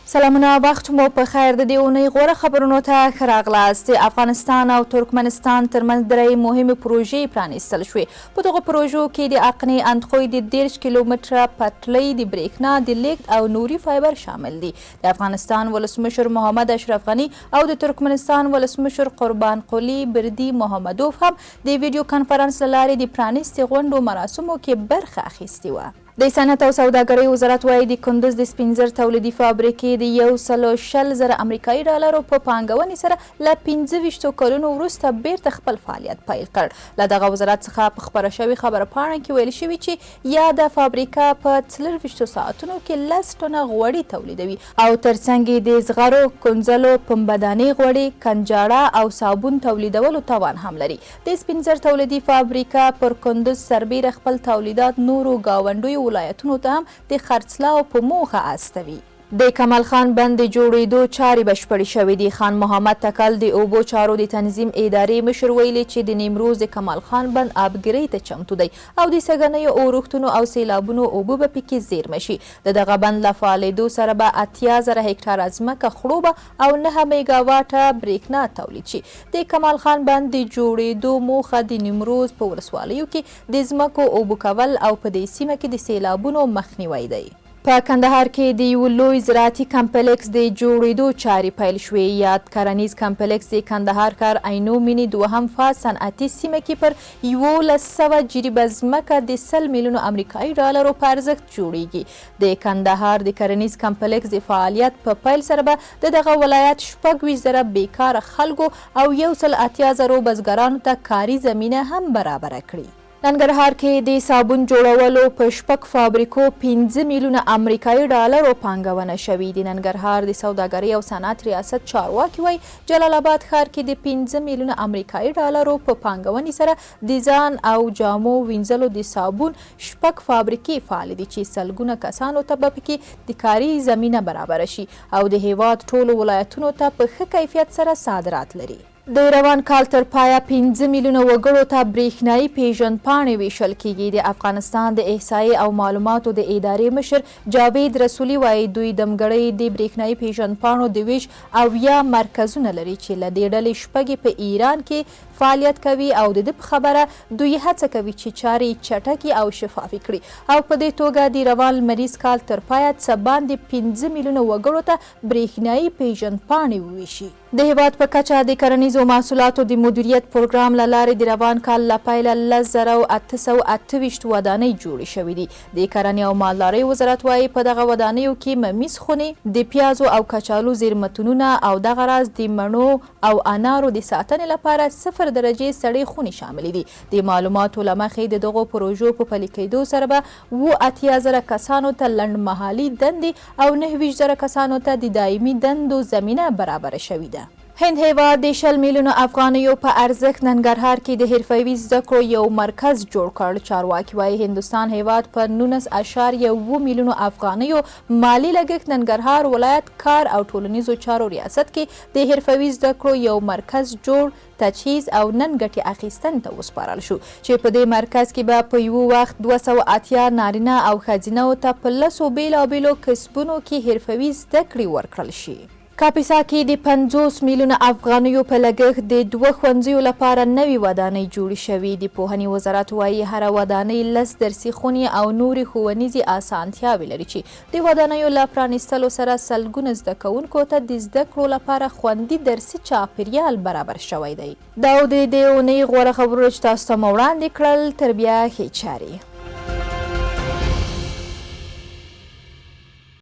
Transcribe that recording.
سلامونه وخت مو په خیر. د دې اونۍ غوره خبرونو ته ښه راغلاست. د افغانستان او ترکمنستان ترمنځ درې مهمې پروژې پرانیستل شوې. په دغو پروژو کې د اقنی اندخوی د 30 کیلومتره پټلۍ د برېښنا د لیږد او نوري فایبر شامل دي. د افغانستان ولسمشر محمد اشرف غني او د ترکمنستان ولسمشر قربان قلی بردي محمدوف هم د ویډیو کانفرنس له لارې د پرانیستې غونډو مراسمو کې برخه اخیستې وه. د صنعت او سوداګرۍ وزارت وایي د کندز د سپین زر تولیدي فابریکې د 120 امریکایي ډالرو په پانګونې سره له 25 کلونو وروسته بیرته خپل فعالیت پیل کړ. له دغه وزارت څخه په خپره شوې خبره پاڼه کې ویل شوي چې یاده فابریکه په 24 ساعتونو کې 10 ټنه غوړي تولیدوي او ترڅنګ یې د زغرو، کنځلو، پنبهدانې غوړي، کنجاړه او صابون تولیدولو توان هم لري. د سپین زر تولیدي فابریکه پر کندز سربیره خپل تولیدات نورو ګاونډیو ولایتونو ته هم د خرڅلاو په موخه استوي. د کمال خان بند د جوړېدو چارې بشپړې شوې دي. خان محمد تکل د اوبو چارو د تنظیم ادارې مشر ویلي چې د نیمروز د کمال خان بند آبګرۍ ته چمتو دی او د سږنیو اورښتونو او سیلابونو اوبه به پکې زیرمه شي. د دغه بند له فعالېدو سره به 80,000 هکټاره ځمکه خړوبه او 9 میګاواټه برېښنا تولید شي. د کمال خان بند د جوړېدو موخه د نیمروز په ولسوالیو کې د ځمکو اوبه کول او په دې سیمه کې د سیلابونو مخنیوی دی. په کندهار کې د یو لوی زراعتي کمپلیکس د جوړېدو چارې پیل شوې. یاد کرنیز کمپلیکس د کندهار کار عینو مینې دوهم فاز صنعتي سیمه کې پر 1100 جریبه ځمکه د 100 میلیونو امریکایي ډالرو په ارزښت جوړیږي. د کندهار د کرنیز کمپلیکس د فعالیت په پیل سره به دغه ولایت 26,000 بیکاره خلکو او 180,000 بزګرانو ته کاري زمینه هم برابره کړي. ننګرهار کې د صابون جوړولو په 6 فابریکو 15 میلیونه امریکایي ډالرو پانګونه شوې. د ننګرهار د سوداګرۍ او صنعت ریاست چارواکي وایي جلال آباد ښار کې د 15 میلیونه امریکایي ډالرو په پانګونې سره د ځان او جامو وینځلو د صابون 6 فابریکې فعال دي چې سلګونه کسانو ته به پکې د کاري زمینه برابره شي او د هیواد ټولو ولایتونو ته په ښه کیفیت سره صادرات لري. د روان کال تر پایه 15 میلیونه وګړو ته برېښنایي پیژندپاڼې ویشل کیږي. د افغانستان د احصایې او معلوماتو د ادارې مشر جاوید رسولي وایي دوی دمګړۍ د برېښنایي پیژندپاڼو د ویش 80 مرکزونه لري چې له دې ډلې 6 په ایران کې فعالیت کوي او د دې په خبره دوی هڅه کوي چې چارې چټکې او شفافې کړي او په دې توګه د روان لمریز کال تر پایه څه باندې 15 میلیونه وګړو ته برېښنایي پیژندپاڼې وویشي. د هیواد په کچه د کرنیزو محصولاتو د مدیریت پروګرام له لارې د روان کال له پیله 10,828 ودانۍ جوړې شوې دي. د کرنې او مالدارۍ وزارت وایي په دغه ودانیو کې ممیز خونې، د پیازو او کچالو زیرمتونونه او دغه راز د مڼو او انارو د ساتنې لپاره 0 درجې سړې خونې شاملې دي. د معلوماتو له مخې د دغو پروژو په پلي کېدو سره به 80,000 کسانو ته لنډمهالي دندې او 29,000 کسانو ته د دایمي دندو زمینه برابره شوې ده. هند هیواد د 60 میلیونو افغانیو په ارزښت ننګرهار کې د حرفوي زده کړو یو مرکز جوړ کړ. چارواکي وایي هندوستان هیواد په 19.7 میلیونو افغانیو مالی لګښت ننګرهار ولایت کار او ټولنیزو چارو ریاست کې د حرفوي زده کړو یو مرکز جوړ، تجهیز او نن ګټې اخیستنې ته وسپارل شو چې په دې مرکز کې به په یو وخت 280 نارینه او ښځینه‌و ته په 10 بیلابیلو کسبونو کې حرفوي زده کړې ورکړل شي. کاپیسا کې د 50 میلیونه افغانیو په لګښت د 2 ښوونځیو لپاره نوې ودانۍ جوړې شوې. د پوهنې وزارت وایي هره ودانۍ 10 درسي خونې او نورې ښوونیزې اسانتیاوې لري چې د ودانیو له پرانیستلو سره سلګونه زده کوونکو ته د زده کړو لپاره خوندي درسي چاپیریال برابر شوی دی. دا د دې اونۍ غوره خبرونه چې تاسو ته مو وړاندې کړل. تر بیا ښې چارې.